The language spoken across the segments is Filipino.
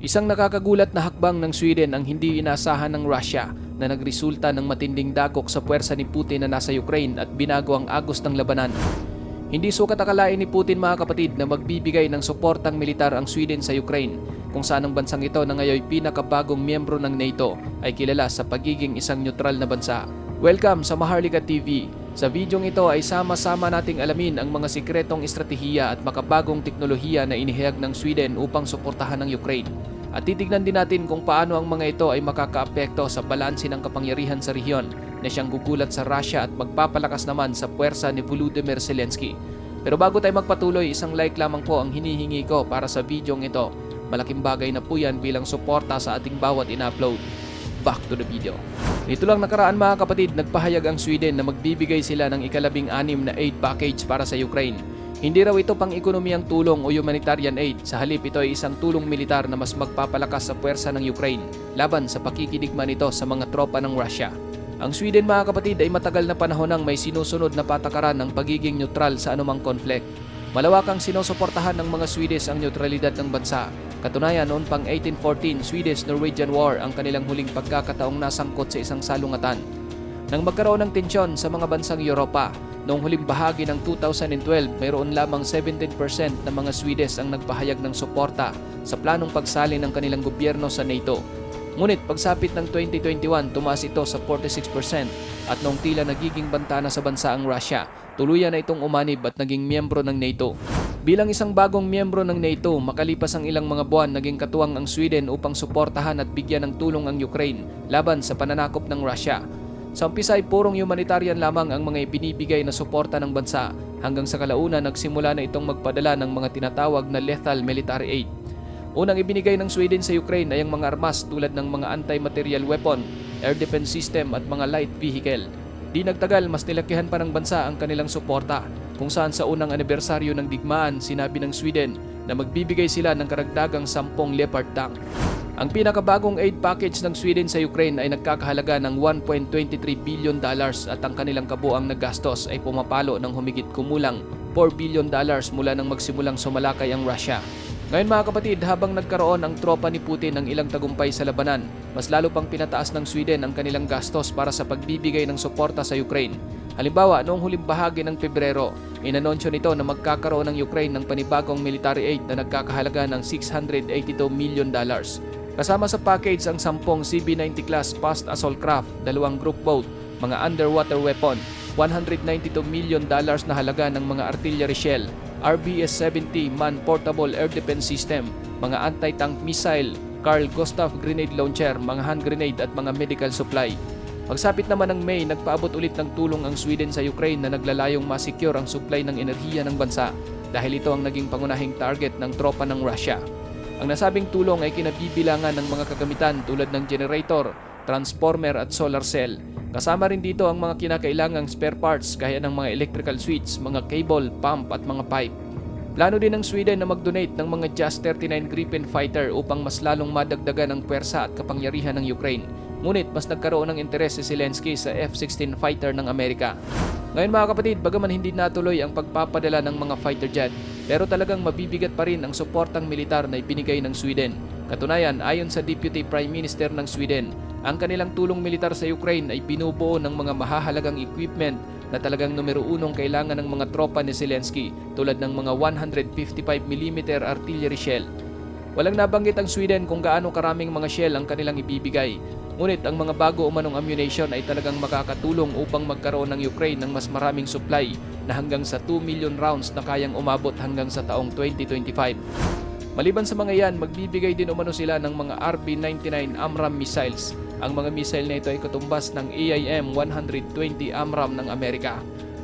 Isang nakakagulat na hakbang ng Sweden ang hindi inaasahan ng Russia na nagresulta ng matinding dagok sa puwersa ni Putin na nasa Ukraine at binago ang agos ng labanan. Hindi sukat akalain ni Putin mga kapatid na magbibigay ng suportang militar ang Sweden sa Ukraine, kung saan ang bansang ito na ngayon pinakabagong miyembro ng NATO ay kilala sa pagiging isang neutral na bansa. Welcome sa Maharlika TV. Sa videong ito ay sama-sama nating alamin ang mga sikretong estratehiya at makabagong teknolohiya na inihayag ng Sweden upang suportahan ang Ukraine. At titignan din natin kung paano ang mga ito ay makakaapekto sa balanse ng kapangyarihan sa rehiyon na siyang gugulat sa Russia at magpapalakas naman sa puwersa ni Volodymyr Zelensky. Pero bago tayo magpatuloy, isang like lamang po ang hinihingi ko para sa videong ito. Malaking bagay na po yan bilang suporta sa ating bawat in-upload. Back to the video. Nito lang nakaraan mga kapatid, nagpahayag ang Sweden na magbibigay sila ng ika-16 na aid package para sa Ukraine. Hindi raw ito pang ekonomiyang tulong o humanitarian aid, sa halip ito ay isang tulong militar na mas magpapalakas sa puwersa ng Ukraine laban sa pakikidigma nito sa mga tropa ng Russia. Ang Sweden mga kapatid ay matagal na panahon nang may sinusunod na patakaran ng pagiging neutral sa anumang conflict. Malawakang sinusuportahan ng mga Swedish ang neutralidad ng bansa. Katunayan, noon pang 1814 Swedish-Norwegian War ang kanilang huling pagkakataong nasangkot sa isang salungatan. Nang magkaroon ng tensyon sa mga bansang Europa, noong huling bahagi ng 2012, mayroon lamang 17% ng mga Swedish ang nagpahayag ng suporta sa planong pagsalin ng kanilang gobyerno sa NATO. Ngunit pagsapit ng 2021, tumaas ito sa 46% at noong tila nagiging banta na sa bansa ang Russia, tuluyan na itong umanib at naging miyembro ng NATO. Bilang isang bagong miyembro ng NATO, makalipas ang ilang mga buwan, naging katuwang ang Sweden upang suportahan at bigyan ng tulong ang Ukraine laban sa pananakop ng Russia. Sa umpisa ay purong humanitarian lamang ang mga ibinibigay na suporta ng bansa hanggang sa kalaunan nagsimula na itong magpadala ng mga tinatawag na lethal military aid. Unang ibinigay ng Sweden sa Ukraine ay ang mga armas tulad ng mga anti-material weapon, air defense system at mga light vehicle. Di nagtagal, mas nilakihan pa ng bansa ang kanilang suporta, kung saan sa unang anibersaryo ng digmaan sinabi ng Sweden na magbibigay sila ng karagdagang 10 Leopard tank. Ang pinakabagong aid package ng Sweden sa Ukraine ay nagkakahalaga ng $1.23 billion at ang kanilang kabuang nagastos ay pumapalo ng humigit kumulang $4 billion mula nang magsimulang sumalakay ang Russia. Ngayon mga kapatid, habang nagkaroon ang tropa ni Putin ng ilang tagumpay sa labanan, mas lalo pang pinataas ng Sweden ang kanilang gastos para sa pagbibigay ng suporta sa Ukraine. Halimbawa, noong huling bahagi ng Pebrero, inanunsyo nito na magkakaroon ng Ukraine ng panibagong military aid na nagkakahalaga ng $682 million. Kasama sa package ang 10 CB-90 class fast assault craft, 2 group boat, mga underwater weapon, $192 million na halaga ng mga artillery shell, RBS-70 man-portable air defense system, mga anti-tank missile, Carl Gustav grenade launcher, mga hand grenade at mga medical supply. Pagsapit naman ng May, nagpaabot ulit ng tulong ang Sweden sa Ukraine na naglalayong masecure ang supply ng enerhiya ng bansa dahil ito ang naging pangunahing target ng tropa ng Russia. Ang nasabing tulong ay kinabibilangan ng mga kagamitan tulad ng generator, transformer at solar cell. Kasama rin dito ang mga kinakailangang spare parts gaya ng mga electrical switch, mga cable, pump at mga pipe. Plano din ng Sweden na mag-donate ng mga JAS-39 Gripen fighter upang mas lalong madagdagan ang puwersa at kapangyarihan ng Ukraine. Ngunit mas nagkaroon ng interes si Zelensky sa F-16 fighter ng Amerika. Ngayon mga kapatid, bagaman hindi natuloy ang pagpapadala ng mga fighter jet, pero talagang mabibigat pa rin ang suportang militar na ibinigay ng Sweden. Katunayan, ayon sa Deputy Prime Minister ng Sweden, ang kanilang tulong militar sa Ukraine ay binubuo ng mga mahahalagang equipment na talagang numero unong kailangan ng mga tropa ni Zelensky tulad ng mga 155mm artillery shell. Walang nabanggit ang Sweden kung gaano karaming mga shell ang kanilang ibibigay. Ngunit ang mga bago umanong ammunition ay talagang makakatulong upang magkaroon ng Ukraine ng mas maraming supply na hanggang sa 2 million rounds na kayang umabot hanggang sa taong 2025. Maliban sa mga yan, magbibigay din umano sila ng mga RB-99 AMRAAM missiles. Ang mga missile na ito ay katumbas ng AIM-120 AMRAAM ng Amerika.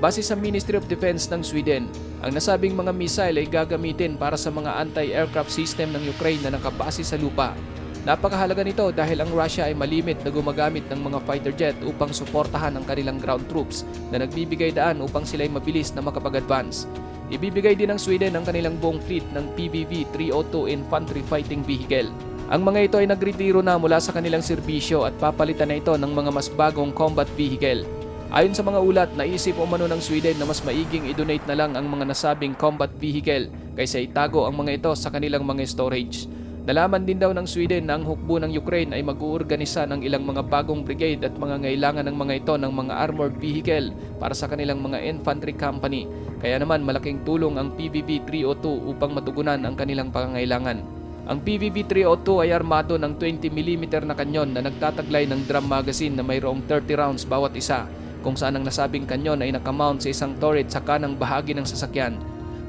Base sa Ministry of Defense ng Sweden, ang nasabing mga missile ay gagamitin para sa mga anti-aircraft system ng Ukraine na nakabase sa lupa. Napakahalaga nito dahil ang Russia ay malimit na gumagamit ng mga fighter jet upang suportahan ang kanilang ground troops na nagbibigay daan upang sila ay mabilis na makapag-advance. Ibibigay din ng Sweden ang kanilang buong fleet ng PVV-302 infantry fighting vehicle. Ang mga ito ay nagretiro na mula sa kanilang serbisyo at papalitan na ito ng mga mas bagong combat vehicle. Ayon sa mga ulat, naisip umano ng Sweden na mas maiging i-donate na lang ang mga nasabing combat vehicle kaysa itago ang mga ito sa kanilang mga storage. Nalaman din daw ng Sweden na ang hukbo ng Ukraine ay mag-uorganisa ng ilang mga bagong brigade at mga ngailangan ng mga ito ng mga armored vehicle para sa kanilang mga infantry company. Kaya naman malaking tulong ang PVV-302 upang matugunan ang kanilang pangangailangan. Ang PVV-302 ay armado ng 20mm na kanyon na nagtataglay ng drum magazine na mayroong 30 rounds bawat isa, kung saan ang nasabing kanyon ay nakamount sa isang turret sa kanang bahagi ng sasakyan.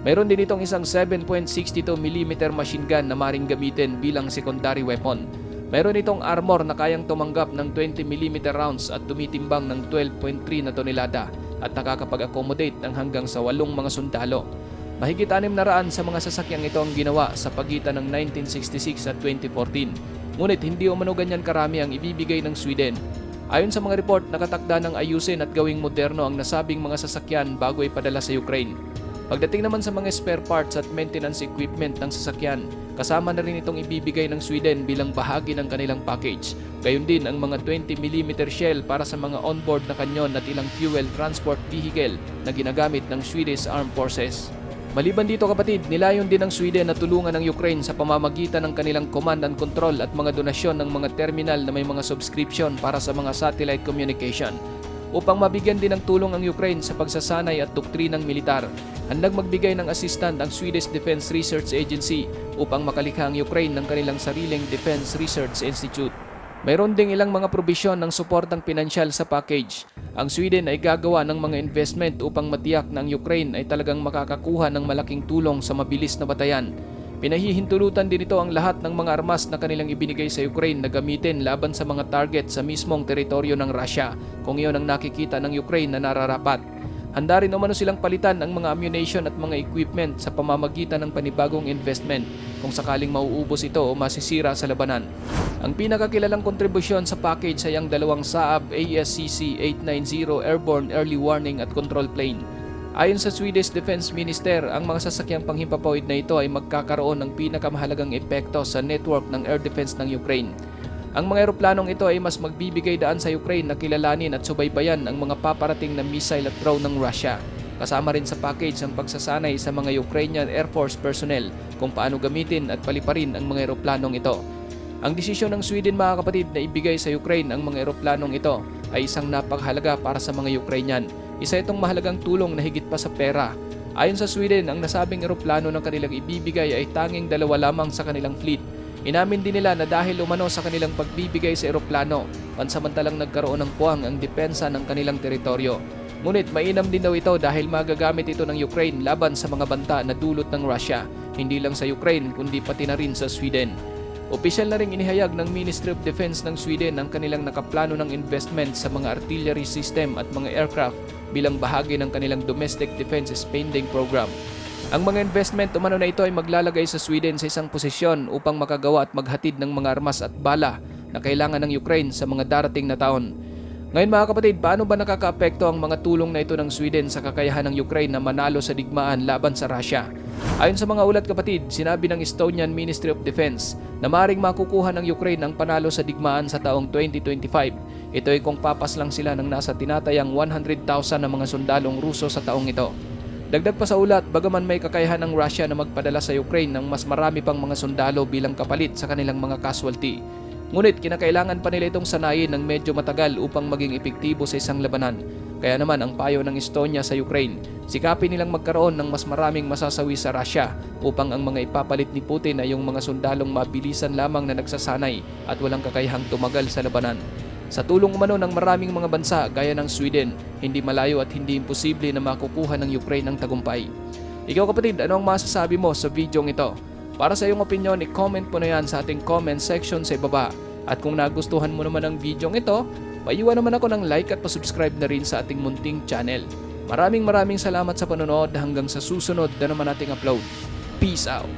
Mayroon din itong isang 7.62mm machine gun na maring gamitin bilang secondary weapon. Mayroon itong armor na kayang tumanggap ng 20mm rounds at tumitimbang ng 12.3 na tonelada at nakakapag-accommodate ng hanggang sa 8 mga sundalo. Mahigit 600 sa mga sasakyang ito ang ginawa sa pagitan ng 1966 at 2014. Ngunit hindi umano ganyan karami ang ibibigay ng Sweden. Ayon sa mga report, nakatakda ng ayusin at gawing moderno ang nasabing mga sasakyan bago ipadala sa Ukraine. Pagdating naman sa mga spare parts at maintenance equipment ng sasakyan, kasama na rin itong ibibigay ng Sweden bilang bahagi ng kanilang package. Gayon din ang mga 20mm shell para sa mga onboard na kanyon at ilang fuel transport vehicle na ginagamit ng Swedish Armed Forces. Maliban dito kapatid, nilayon din ng Sweden na tulungan ng Ukraine sa pamamagitan ng kanilang command and control at mga donasyon ng mga terminal na may mga subscription para sa mga satellite communication. Upang mabigyan din ng tulong ang Ukraine sa pagsasanay at doktrinang militar, handang magbigay ng assistant ang Swedish Defense Research Agency upang makalikha ang Ukraine ng kanilang sariling Defense Research Institute. Mayroon ding ilang mga probisyon ng suportang pinansyal sa package. Ang Sweden ay gagawa ng mga investment upang matiyak na ang Ukraine ay talagang makakakuha ng malaking tulong sa mabilis na batayan. Pinahihintulutan din ito ang lahat ng mga armas na kanilang ibinigay sa Ukraine na gamitin laban sa mga target sa mismong teritoryo ng Russia kung iyon ang nakikita ng Ukraine na nararapat. Handa rin umano silang palitan ang mga ammunition at mga equipment sa pamamagitan ng panibagong investment kung sakaling mauubos ito o masisira sa labanan. Ang pinakakilalang kontribusyon sa package ay ang dalawang Saab ASCC-890 Airborne Early Warning at Control Plane. Ayon sa Swedish Defense Minister, ang mga sasakyang panghimpapawid na ito ay magkakaroon ng pinakamahalagang epekto sa network ng air defense ng Ukraine. Ang mga eroplanong ito ay mas magbibigay daan sa Ukraine na kilalanin at subaybayan ang mga paparating na missile at drone ng Russia. Kasama rin sa package ang pagsasanay sa mga Ukrainian Air Force personnel kung paano gamitin at paliparin ang mga eroplanong ito. Ang desisyon ng Sweden mga kapatid na ibigay sa Ukraine ang mga eroplanong ito ay isang napakahalaga para sa mga Ukrainian. Isa itong mahalagang tulong na higit pa sa pera. Ayon sa Sweden, ang nasabing eroplano ng kanilang ibibigay ay tanging 2 lamang sa kanilang fleet. Inamin din nila na dahil umano sa kanilang pagbibigay sa eroplano, pansamantalang nagkaroon ng puwang ang depensa ng kanilang teritoryo. Ngunit mainam din daw ito dahil magagamit ito ng Ukraine laban sa mga banta na dulot ng Russia, hindi lang sa Ukraine kundi pati na rin sa Sweden. Opisyal na ring inihayag ng Ministry of Defense ng Sweden ang kanilang nakaplano ng investment sa mga artillery system at mga aircraft bilang bahagi ng kanilang domestic defense spending program. Ang mga investment umano na ito ay maglalagay sa Sweden sa isang posisyon upang makagawa at maghatid ng mga armas at bala na kailangan ng Ukraine sa mga darating na taon. Ngayon mga kapatid, paano ba nakakaapekto ang mga tulong na ito ng Sweden sa kakayahan ng Ukraine na manalo sa digmaan laban sa Russia? Ayon sa mga ulat kapatid, sinabi ng Estonian Ministry of Defense na maaaring makukuha ng Ukraine ang panalo sa digmaan sa taong 2025. Ito ay kung papas lang sila ng nasa tinatayang 100,000 na mga sundalong Ruso sa taong ito. Dagdag pa sa ulat, bagaman may kakayahan ng Russia na magpadala sa Ukraine ng mas marami pang mga sundalo bilang kapalit sa kanilang mga casualty. Ngunit kinakailangan pa nila itong sanayin ng medyo matagal upang maging epektibo sa isang labanan. Kaya naman ang payo ng Estonia sa Ukraine, sikapin nilang magkaroon ng mas maraming masasawi sa Russia upang ang mga ipapalit ni Putin ay yung mga sundalong mabilisan lamang na nagsasanay at walang kakayahang tumagal sa labanan. Sa tulong umano ng maraming mga bansa gaya ng Sweden, hindi malayo at hindi imposible na makukuha ng Ukraine ang tagumpay. Ikaw kapatid, ano ang masasabi mo sa videong ito? Para sa iyong opinion, i-comment mo na yan sa ating comment section sa ibaba. At kung nagustuhan mo naman ang videong ito, paiwan naman ako ng like at pasubscribe na rin sa ating munting channel. Maraming salamat sa panonood hanggang sa susunod na naman nating upload. Peace out!